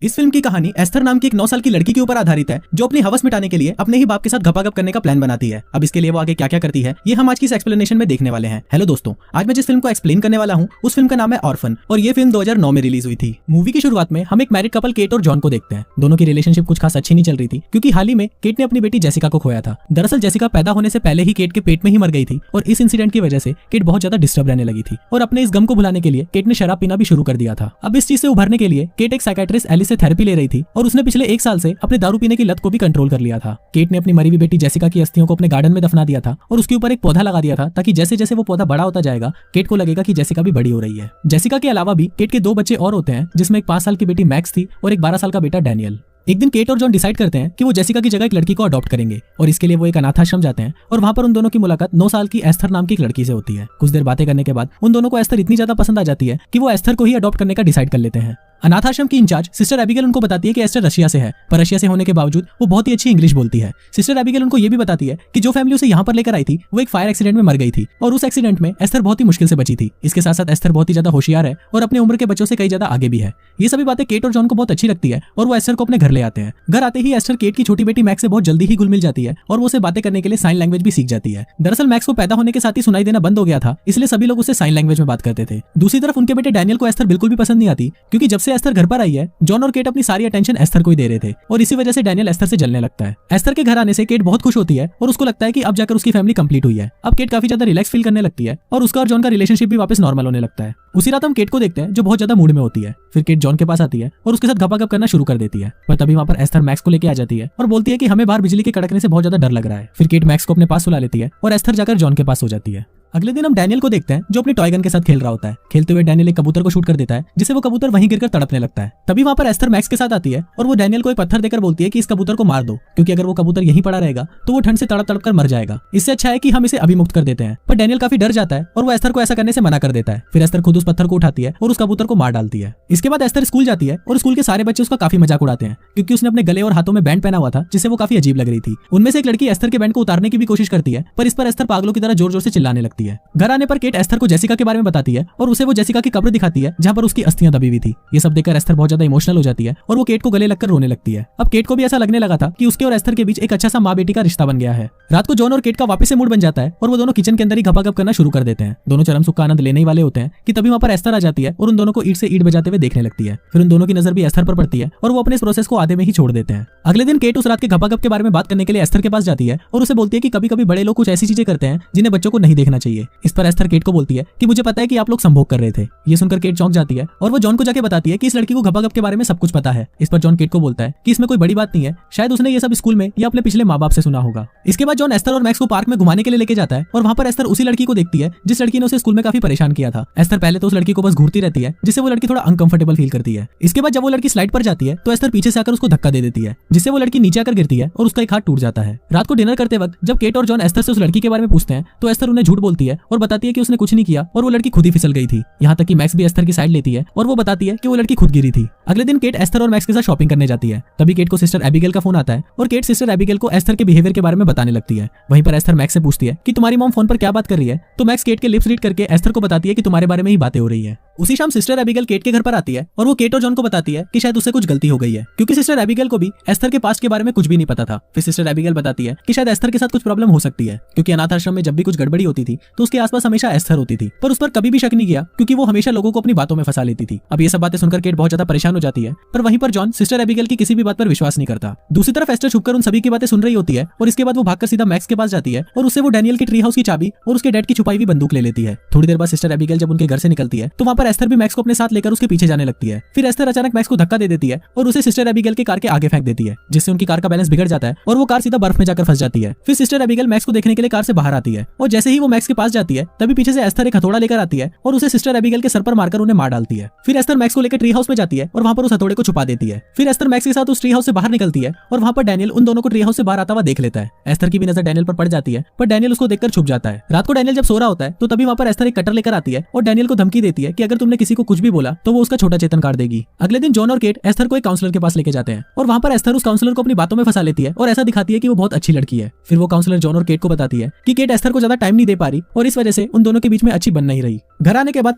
इस फिल्म की कहानी एस्थर नाम की एक 9 साल की लड़की के ऊपर आधारित है जो अपनी हवस मिटाने के लिए अपने ही बाप के साथ गपागप करने का प्लान बनाती है। अब इसके लिए वो आगे क्या क्या करती है ये हम आज की इस एक्सप्लेनेशन में देखने वाले हैं। हेलो दोस्तों, आज मैं जिस फिल्म को एक्सप्लेन करने वाला हूँ उस फिल्म का नाम है ऑर्फन और ये फिल्म 2009 में रिलीज हुई थी। मूवी की शुरुआत में हम एक मैरिड कपल केट और जॉन को देखते हैं। दोनों की रिलेशनशिप कुछ खास अच्छी नहीं चल रही थी क्योंकि हाल ही में केट ने अपनी बेटी जेसिका को खोया था। दरअसल जेसिका पैदा होने से पहले ही केट के पेट में ही मर गई थी और इस इंसिडेंट की वजह से केट बहुत ज्यादा डिस्टर्ब रहने लगी थी और अपने इस गम को भुलाने के लिए केट ने शराब पीना भी शुरू कर दिया था। अब इस चीज से उभरने के लिए केट एक साइकियाट्रिस्ट एलिस से थेरेपी ले रही थी और उसने पिछले 1 साल से अपने दारू पीने की लत को भी कंट्रोल कर लिया था। केट ने अपनी मरी हुई बेटी जेसिका की अस्थियों को अपने गार्डन में दफना दिया था और उसके ऊपर एक पौधा लगा दिया था ताकि जैसे जैसे वो पौधा बड़ा होता जाएगा केट को लगेगा कि जेसिका भी बड़ी हो रही है। जेसिका के अलावा भी केट के 2 बच्चे और होते हैं जिसमें एक 5 साल की बेटी मैक्स थी और एक 12 साल का बेटा डैनियल। एक दिन केट और जॉन डिसाइड करते हैं कि वो जेसिका की जगह एक लड़की को अडॉप्ट करेंगे और इसके लिए वो एक अनाथ आश्रम जाते हैं और वहां पर उन दोनों की मुलाकात 9 साल की एस्थर नाम की एक लड़की से होती है। कुछ देर बातें करने के बाद उन दोनों को एस्थर इतनी ज्यादा पसंद आ जाती है कि वो एस्थर को ही अडॉप्ट करने का डिसाइड कर लेते हैं। अनाथ आश्रम की इंचार्ज सिस्टर एबिगेल उनको बताती है कि एस्थर रशिया से है, पर रशिया से होने के बावजूद वो बहुत ही अच्छी इंग्लिश बोलती है। सिस्टर एबिगेल उनको ये भी बताती है कि जो फैमिली उसे यहाँ पर लेकर आई थी वो एक फायर एक्सीडेंट में मर गई थी और उस एक्सीडेंट में एस्थर बहुत ही मुश्किल से बची थी। इसके साथ साथ एस्थर बहुत ही ज्यादा होशियार है और अपने उम्र के बच्चों से कई ज्यादा आगे भी है। ये सभी बातें केट और जॉन को बहुत अच्छी लगती है और वो एस्थर को अपने घर ले आते हैं। घर आते ही एस्थर केट की छोटी बेटी मैक्स से बहुत जल्दी ही घुल मिल जाती है और वो उसे बातें करने के लिए साइन लैंग्वेज भी सीख जाती है। दरअसल मैक्स को पैदा होने के साथ ही सुनाई देना बंद हो गया था, इसलिए सभी लोग उससे साइन लैंग्वेज में बात करते थे। दूसरी तरफ उनके बेटे डैनियल को एस्थर बिल्कुल भी पसंद नहीं आती क्योंकि जब से एस्थर घर पर आई है जॉन और केट अपनी सारी अटेंशन एस्थर को ही दे रहे थे और इसी वजह से डैनियल एस्थर से जलने लगता है। एस्थर के घर आने से केट बहुत खुश होती है और उसको लगता है कि अब जाकर उसकी फैमिली कंप्लीट हुई है। अब केट काफी ज्यादा रिलैक्स फील करने लगती है और उसका और जॉन का रिलेशनशिप भी वापस नॉर्मल होने लगता है। उसी रात हम केट को देखते हैं जो बहुत ज्यादा मूड में होती है। फिर केट जॉन के पास आती है और उसके साथ गपागप करना शुरू कर देती है, पर तभी वहां पर एस्थर मैक्स को लेके आ जाती है और बोलती है कि हमें बाहर बिजली के कड़कने से बहुत ज्यादा डर लग रहा है। फिर केट मैक्स को अपने पास सुला लेती है और एस्थर जाकर जॉन के पास हो जाती है। अगले दिन हम डैनियल को देखते हैं जो अपनी टॉय गन के साथ खेल रहा होता है। खेलते हुए डैनियल एक कबूतर को शूट कर देता है जिससे वो कबूतर वहीं गिरकर तड़पने लगता है। तभी वहां पर एस्थर मैक्स के साथ आती है और वो डैनियल को एक पत्थर देकर बोलती है कि इस कबूतर को मार दो क्योंकि अगर वो कबूतर यहीं पड़ा रहेगा तो वो ठंड से तड़प तड़प कर मर जाएगा। इससे अच्छा है कि हम इसे अभिमुक्त कर देते हैं। पर डैनियल काफी डर जाता है और वो एस्थर को ऐसा करने से मना कर देता है। फिर एस्थर खुद उस पत्थर को उठाती है और उस कबूतर को मार डालती है। इसके बाद एस्थर स्कूल जाती है और स्कूल के सारे बच्चे उसका काफी मजाक उड़ाते हैं क्योंकि उसने अपने गले और हाथों में बैंड पहना हुआ था जिससे वो काफी अजीब लग रही थी। उनमें से एक लड़की एस्थर के बैंड को उतारने की भी कोशिश करती है पर इस पर एस्थर पागलों की तरह जोर जोर से चिल्लाने लगती है। घर आने पर केट एस्थर को जेसिका के बारे में बताती है और उसे वो जेसिका की कब्र दिखाती है जहां पर उसकी अस्थियां दबी हुई थी। ये सब देखकर एस्थर बहुत ज्यादा इमोशनल हो जाती है और वो केट को गले लगकर रोने लगती है। अब केट को भी ऐसा लगने लगा था कि उसके और एस्थर के बीच एक अच्छा सा माँ बेटी का रिश्ता बन गया है। रात को जॉन और केट का वापस से मूड बन जाता है और वो दोनों किचन के अंदर ही गपागप करना शुरू कर देते हैं। दोनों चरम सुख का आनंद लेने ही वाले होते हैं कि तभी वहां पर एस्थर आ जाती है और उन दोनों को ईंट से ईंट बजाते हुए देखने लगती है। फिर उन दोनों की नजर भी एस्थर पर पड़ती है और वो अपने इस प्रोसेस को आधे में ही छोड़ देते हैं। अगले दिन केट उस रात के गपागप के बारे में बात करने के लिए एस्थर के पास जाती है और उसे बोलती है कि कभी कभी बड़े लोग कुछ ऐसी चीजें करते हैं जिन्हें बच्चों को नहीं देखना चाहिए। इस पर एस्थर केट को बोलती है कि मुझे पता है कि आप लोग संभोग कर रहे थे। ये सुनकर केट चौंक जाती है और वो जॉन को जाके बताती है कि इस लड़की को गपागप के बारे में सब कुछ पता है। इस पर जॉन केट को बोलता है कि इसमें कोई बड़ी बात नहीं है, शायद उसने ये सब स्कूल में या अपने पिछले माँ बाप से सुना होगा। इसके बाद जॉन एस्थर और मैक्स को पार्क में घुमाने के लिए लेके जाता है और वहां पर एस्थर उसी लड़की को देखती है जिस लड़की ने उसे स्कूल में काफी परेशान किया था। एस्थर पहले तो उस लड़की को बस घूरती रहती है जिससे वो लड़की थोड़ा अनकंफर्टेबल फील करती है। इसके बाद जब वो लड़की स्लाइड पर जाती है तो एस्थर पीछे से आकर उसको धक्का दे देती है जिससे वो लड़की नीचे आकर गिरती है और उसका एक हाथ टूट जाता है। रात को डिनर करते वक्त जब केट और जॉन एस्थर से उस लड़की के बारे में पूछते हैं तो एस्थर उन्हें झूठ बोलती है और बताती है कि उसने कुछ नहीं किया और वो लड़की खुद ही फिसल गई थी। यहाँ तक कि मैक्स भी एस्थर की साइड लेती है और वो बताती है कि वो लड़की खुद गिरी थी। अगले दिन केट एस्थर और मैक्स के साथ शॉपिंग करने जाती है। तभी केट को सिस्टर एबिगेल का फोन आता है और केट सिस्टर एबिगेल को एस्थर के बिहेवियर के बारे में बताने लगती है। वहीं पर एस्थर मैक्स से पूछती है कि तुम्हारी मॉम फोन पर क्या बात कर रही है, तो मैक्स केट के लिप्स रीड करके एस्थर को बताती है कि तुम्हारे बारे में ही बातें हो रही है। उसी शाम सिस्टर एबिगेल केट के घर पर आती है और वो केट और जॉन को बताती है कि शायद उससे कुछ गलती हो गई है क्योंकि सिस्टर एबिगेल को भी एस्थर के पास्ट के बारे में कुछ भी नहीं पता था। फिर सिस्टर एबिगेल बताती है कि शायद एस्थर के साथ कुछ प्रॉब्लम हो सकती है क्योंकि अनाथ आश्रम में जब भी कुछ गड़बड़ी होती थी तो उसके आसपास हमेशा एस्थर होती थी, पर उस पर कभी भी शक नहीं किया क्योंकि वो हमेशा लोगों को अपनी बातों में फंसा लेती थी। अब ये सब बातें सुनकर केट बहुत ज्यादा परेशान हो जाती है, पर वहीं पर जॉन सिस्टर एबिगेल की किसी भी बात पर विश्वास नहीं करता। दूसरी तरफ एस्थर छुपकर उन सभी की बातें सुन रही होती है और इसके बाद वो भागकर सीधा मैक्स के पास जाती है और उससे वो डैनियल की ट्री हाउस की चाबी और उसके डैड की छुपाई हुई बंदूक ले लेती है। थोड़ी देर बाद सिस्टर एबिगेल जब उनके घर से निकलती है तो वहां पर एस्थर भी मैक्स को अपने साथ लेकर उसके पीछे जाने लगती है। फिर एस्थर अचानक मैक्स को धक्का दे देती है और उसे सिस्टर एबिगेल के कार के आगे फेंक देती है जिससे उनकी कार का बैलेंस बिगड़ जाता है और वो कार सीधा बर्फ में जाकर फंस जाती है। फिर सिस्टर एबिगेल मैक्स को देखने के लिए कार से बाहर आती है और जैसे ही वो मैक्स के पास जाती है तभी पीछे से एस्थर एक हथौड़ा लेकर आती है और उसे सिस्टर एबिगेल के सर पर मारकर उन्हें मार डालती है। फिर एस्थर मैक्स को लेकर ट्री हाउस में जाती है और वहां पर उस हथौड़े को छुपा देती है। फिर एस्थर मैक्स के साथ उस ट्री हाउस से बाहर निकलती है और वहां पर डैनियल उन दोनों को ट्री हाउस से बाहर आता हुआ देख लेता है। एस्थर की भी नजर डैनियल पर पड़ जाती है पर डैनियल उसको देखकर छुप जाता है। रात को डैनियल जब सो रहा होता है तो तभी वहां पर एस्थर एक कटर लेकर आती है और डैनियल को धमकी देती है कि अगर तुमने किसी को कुछ भी बोला तो वो उसका छोटा चेतन काट देगी। अगले दिन जॉन और केट एस्थर को एक काउंसलर के पास लेके जाते हैं और वहाँ पर एस्थर उस काउंसलर को अपनी बातों में फंसा लेती है और ऐसा दिखाती है कि वो बहुत अच्छी लड़की है। फिर वो काउंसलर जॉन और केट को बताती है कि केट एस्थर को ज्यादा टाइम नहीं दे पा रही और इस वजह से उन दोनों के बीच में अच्छी बन नहीं रही। घर आने के बाद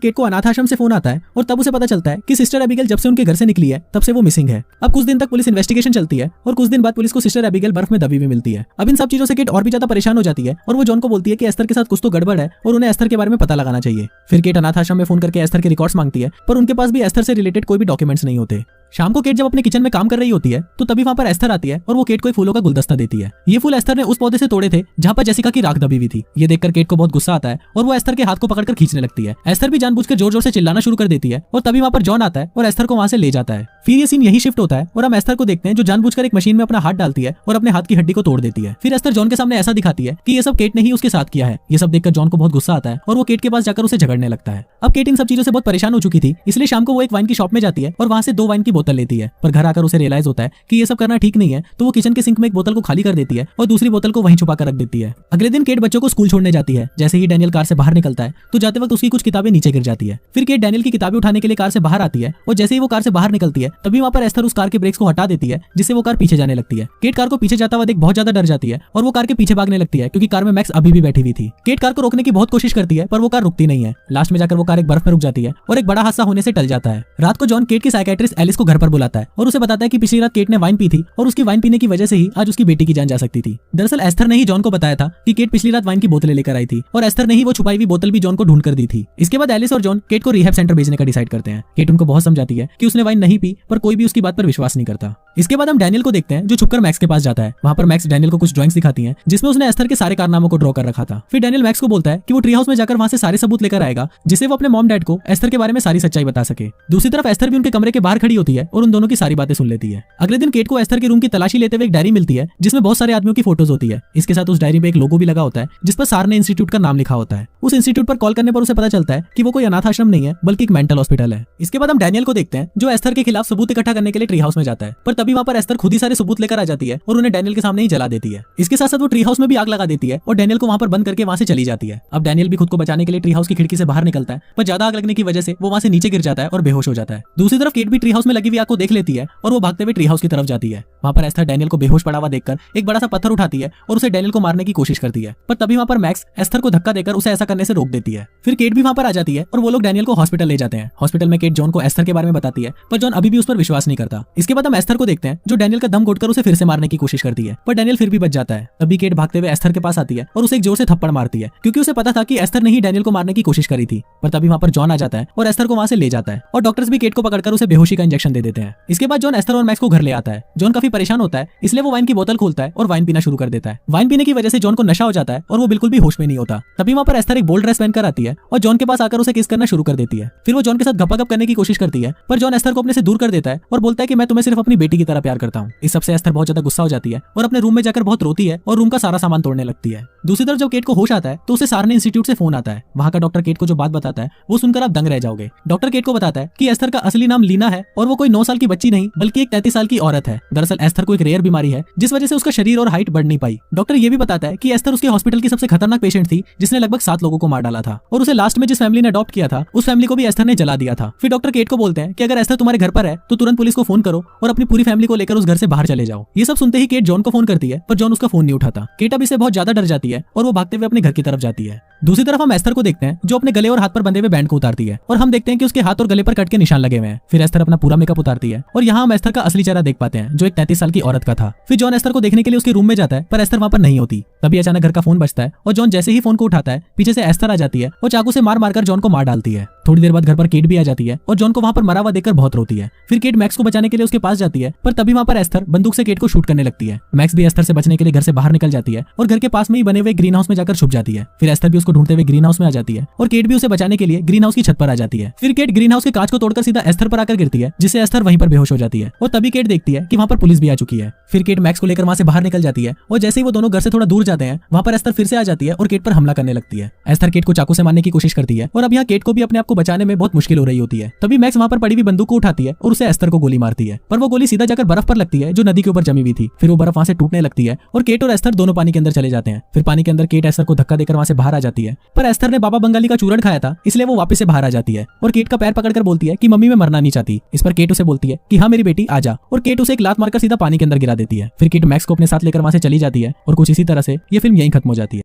केट को अनाथ आश्रम से फोन आता है और तब उसे पता चलता है कि सिस्टर एबिगेल जब से उनके घर से निकली है तब से वो मिसिंग है। अब कुछ दिन तक पुलिस इन्वेस्टिगेशन चलती है और कुछ दिन बाद पुलिस को सिस्टर एबिगेल बर्फ में दबी हुई मिलती है। अब इन सब चीजों से केट और भी ज्यादा परेशान हो जाती है और वो जॉन को बोलती है कि एस्थर के साथ कुछ तो गड़बड़ है और उन्हें एस्थर के बारे में पता लगाना चाहिए। फिर केट अनाथ आश्रम में फोन करके एस्थर के रिकॉर्ड्स मांगती है पर उनके पास भी एस्थर से रिलेटेड कोई भी डॉक्यूमेंट्स नहीं होते। शाम को केट जब अपने किचन में काम कर रही होती है तो तभी वहां पर एस्थर आती है और वो केट को एक फूलों का गुलदस्ता देती है। ये फूल एस्थर ने उस पौधे से तोड़े थे जहां पर जेसिका की राख दबी हुई थी। ये देखकर केट को बहुत गुस्सा आता है और वो एस्थर के हाथ को पकड़कर खींचने लगती है। एस्थर भी जानबूझकर जोर जोर से चिल्लाना शुरू कर देती है और तभी वहां पर जॉन आता है और एस्थर को वहां से ले जाता है। फिर ये सीन यही शिफ्ट होता है और हम एस्थर को देखते हैं जो जानबूझकर एक मशीन में अपना हाथ डालती है और अपने हाथ की हड्डी को तोड़ देती है। फिर एस्थर जॉन के सामने ऐसा दिखाती है कि ये सब केट ने ही उसके साथ किया है। ये सब देखकर जॉन को बहुत गुस्सा आता है और वो केट के पास जाकर उसे झगड़ने लगता है। अब केट इन सब चीजों से बहुत परेशान हो चुकी थी, इसलिए शाम को वो एक वाइन की शॉप में जाती है और वहां से 2 वाइन की बोतल लेती है। पर घर आकर उसे रियलाइज होता है कि ये सब करना ठीक नहीं है, तो वो किचन के सिंक में एक बोतल को खाली कर देती है और दूसरी बोतल को वहीं छुपा कर रख देती है। अगले दिन केट बच्चों को स्कूल छोड़ने जाती है। जैसे ही डैनियल कार से बाहर निकलता है तो जाते वक्त उसकी कुछ किताबें नीचे गिर जाती है। फिर केट डैनियल की किताबें उठाने के लिए कार से बाहर आती है और जैसे ही वो कार से बाहर निकलती है तभी वहां पर एस्थर उस कार के ब्रेक्स को हटा देती है जिससे वो कार पीछे जाने लगती है। केट कार को पीछे जाता हुआ देख बहुत ज्यादा डर जाती है और वो कार के पीछे भागने लगती है क्योंकि कार में मैक्स अभी भी बैठी हुई थी। केट कार को रोकने की बहुत कोशिश करती है पर वो कार रुकती नहीं है। लास्ट में जाकर वो कार एक बर्फ में रुक जाती है और एक बड़ा हादसा होने से टल जाता है। रात को जॉन केट की साइकियाट्रिस्ट एलिस को घर पर बुलाता है और उसे बताता है कि पिछली रात केट ने वाइन पी थी और उसकी वाइन पीने की वजह से ही आज उसकी बेटी की जान जा सकती थी। दरअसल एस्थर ने ही जॉन को बताया था कि केट पिछली रात वाइन की बोतलें लेकर आई थी और एस्थर ने ही वो छुपाई हुई बोतल भी जॉन को ढूंढ कर दी थी। इसके बाद एलिस और जॉन केट को रिहैब सेंटर भेजने का डिसाइड करते हैं। केट उनको बहुत समझाती है कि उसने वाइन नहीं पी पर कोई भी उसकी बात पर विश्वास नहीं करता। इसके बाद हम डैनियल को देखते हैं जो छुपकर मैक्स के पास जाता है। वहां पर मैक्स डैनियल को कुछ ड्राइंग्स दिखाती हैं जिसमें उसने एस्थर के सारे कारनामों को ड्रॉ कर रखा था। फिर डैनियल मैक्स को बोलता है कि वो ट्री हाउस में जाकर वहां से सारे सबूत लेकर आएगा जिससे वो अपने मॉम डैड को एस्थर के बारे में सारी सच्चाई बता सके। दूसरी तरफ एस्थर भी उनके कमरे के बाहर खड़ी होती है और उन दोनों की सारी बातें सुन लेती है। अगले दिन केट को एस्थर के रूम की तलाशी लेते हुए एक डायरी मिलती है जिसमें बहुत सारे आदमियों की फोटोज होती है। इसके साथ उस डायरी में एक लोगो भी लगा होता है जिस पर सारने इंस्टीट्यूट का नाम लिखा होता है। उस इंस्टीट्यूट पर कॉल करने पर उसे पता चलता है कि वो कोई अनाथ आश्रम नहीं है बल्कि एक मेंटल हॉस्पिटल है। इसके बाद हम डैनियल को देखते हैं जो एस्थर के खिलाफ सबूत इकट्ठा करने के लिए ट्री हाउस में जाता है पर तभी वहां पर एस्थर खुद ही सारे सबूत लेकर आ जाती है और उन्हें डैनियल के सामने ही जला देती है। इसके साथ साथ वो ट्री हाउस में भी आग लगा देती है और डैनियल को वहां पर बंद करके वहां से चली जाती है। अब डैनियल भी खुद को बचाने के लिए ट्री हाउस की खिड़की से बाहर निकलता है पर ज्यादा आग लगने की वजह से वो वहां से नीचे गिर जाता है और बेहोश हो जाता है। दूसरी तरफ केट भी ट्री हाउस में लगी हुई आग को देख लेती है और वो भागते हुए ट्री हाउस की तरफ जाती है। वहां पर एस्थर डैनियल को बेहोश पड़ा हुआ देखकर एक बड़ा सा पत्थर उठाती है और उसे डैनियल को मारने की कोशिश करती है पर तभी वहां पर मैक्स एस्थर को धक्का देकर उसे ऐसा करने से रोक देती है। फिर केट भी वहां पर आ जाती है और वो लोग डैनियल को हॉस्पिटल ले जाते हैं। हॉस्पिटल में केट जॉन को एस्थर के बारे में बताती है पर जॉन अभी भी उस पर विश्वास नहीं करता। इसके बाद हम एस्थर को देखते हैं जो डैनियल का दम घोटकर उसे फिर से मारने की कोशिश करती है पर डैनियल फिर भी बच जाता है। तभी केट भागते हुए एस्थर के पास आती है और उसे एक जोर से थप्पड़ मारती है क्योंकि उसे पता था कि एस्थर ने ही डैनियल को मारने की कोशिश करी थी। पर तभी वहां पर जॉन आ जाता है और एस्थर को वहां से ले जाता है और डॉक्टर्स भी केट को पकड़कर उसे बेहोशी का इंजेक्शन दे देते हैं। इसके बाद जॉन एस्थर और मैक्स को घर ले आता है। जॉन काफी परेशान होता है इसलिए वो वाइन की बोतल खोलता है और वाइन पीना शुरू कर देता है। वाइन पीने की वजह से जॉन को नशा हो जाता है और वो बिल्कुल भी होश में नहीं होता। तभी वहां पर एस्थर एक बोल्ड ड्रेस पहनकर आती है और जॉन के पास आकर उसे किस करना शुरू कर देती है। फिर वो जॉन के साथ गपागप करने की कोशिश करती है पर जॉन एस्थर को अपने से दूर कर देता है और बोलता है कि मैं तुम्हें सिर्फ अपनी बेटी की तरह प्यार करता हूँ। इस सबसे एस्थर बहुत ज्यादा गुस्सा हो जाती है और अपने रूम में जाकर बहुत रोती है और रूम का सारा सामान तोड़ने लगती है। दूसरी तरफ जब केट को होश आता है तो उसे सारने इंस्टीट्यूट से फोन आता है। वहां का डॉक्टर केट को जो बात बताता है वो सुनकर आप दंग रह जाओगे। डॉक्टर केट को बताता है कि एस्थर का असली नाम लीना है और वो कोई 9 साल की बच्ची नहीं बल्कि एक 33 साल की औरत है। दरअसल एस्थर को एक रेयर बीमारी है जिस वजह से उसका शरीर और हाइट बढ़ नहीं पाई। डॉक्टर ये भी बताता है कि एस्थर उसके हॉस्पिटल की सबसे खतरनाक पेशेंट थी जिसने लगभग 7 लोगों को मार डाला था और उसे लास्ट में जिस फैमिली ने अडॉप्ट किया था उस फैमिली को भी एस्थर ने जला दिया था। फिर डॉक्टर केट को बोलते हैं कि अगर एस्थर तुम्हारे घर पर है तो तुरंत पुलिस को फोन करो और अपनी पूरी फैमिली को लेकर उस घर से बाहर चले जाओ। ये सब सुनते ही केट जॉन को फोन करती है पर जॉन उसका फोन नहीं उठाता। केट अब इससे बहुत ज्यादा डर जाती है और वो भागते हुए अपने घर की तरफ जाती है। दूसरी तरफ हम एस्थर को देखते हैं जो अपने गले और हाथ पर बंधे हुए बैंड को उतारती है और हम देखते हैं कि उसके हाथ और गले पर कट के निशान लगे हुए हैं। फिर एस्थर अपना पूरा मेकअप उतारती है और यहाँ हम एस्थर का असली चेहरा देख पाते हैं जो एक 33 साल की औरत का था। फिर जॉन एस्थर को देखने के लिए उसके रूम में जाता है पर एस्थर वहां पर नहीं होती। तभी अचानक घर का फोन बजता है और जॉन जैसे ही फोन को उठाता है पीछे से एस्थर आ जाती है और चाकू से मार मारकर जॉन को मार डालती है। थोड़ी देर बाद घर पर केट भी आ जाती है और जॉन को वहां पर मरा हुआ देखकर बहुत रोती है। फिर केट मैक्स को बचाने के लिए उसके पास जाती है पर तभी वहां पर एस्थर बंदूक से केट को शूट करने लगती है। मैक्स भी एस्थर से बचने के लिए घर से बाहर निकल जाती है और घर के पास में ही बने हुए ग्रीन हाउस में जाकर छुप जाती है। फिर एस्थर भी उसको ढूंढते हुए ग्रीन हाउस में आ जाती है और केट भी उसे बचाने के लिए ग्रीन हाउस की छत पर आ जाती है। फिर केट ग्रीन हाउस के कांच को तोड़कर सीधा एस्थर पर आकर गिरती है जिससे एस्थर वहीं पर बेहोश हो जाती है और तभी केट देखती है कि वहां पर पुलिस भी आ चुकी है। फिर केट मैक्स को लेकर वहां से बाहर निकल जाती है और जैसे ही वो दोनों घर से थोड़ा दूर जाते हैं वहां पर एस्थर फिर से आ जाती है और केट पर हमला करने लगती है। एस्थर केट को चाकू से मारने की कोशिश करती है और अब यहाँ केट को भी अपने आप को को बचाने में बहुत मुश्किल हो रही होती है। तभी मैक्स वहाँ पर पड़ी हुई बंदूक को उठाती है और उसे एस्थर को गोली मारती है, पर वो गोली सीधा जाकर बर्फ पर लगती है जो नदी के ऊपर जमी हुई थी। फिर वो बर्फ वहाँ से टूटने लगती है और केट और एस्थर दोनों पानी के अंदर चले जाते हैं। फिर पानी के अंदर केट एस्थर को धक्का देकर वहाँ से बाहर आ जाती है, पर एस्थर ने बाबा बंगाली का चूरण खाया था, इसलिए वो वापस से बाहर आ जाती है और केट का पैर पकड़कर बोलती है कि मम्मी मैं मरना नहीं चाहती। इस पर केट उसे बोलती है कि हाँ मेरी बेटी आजा, और केट उसे एक लात मारकर सीधा पानी के अंदर गिरा देती है। फिर केट मैक्स को अपने साथ लेकर वहाँ से चली जाती है और कुछ इसी तरह से ये फिल्म यहीं खत्म हो जाती है।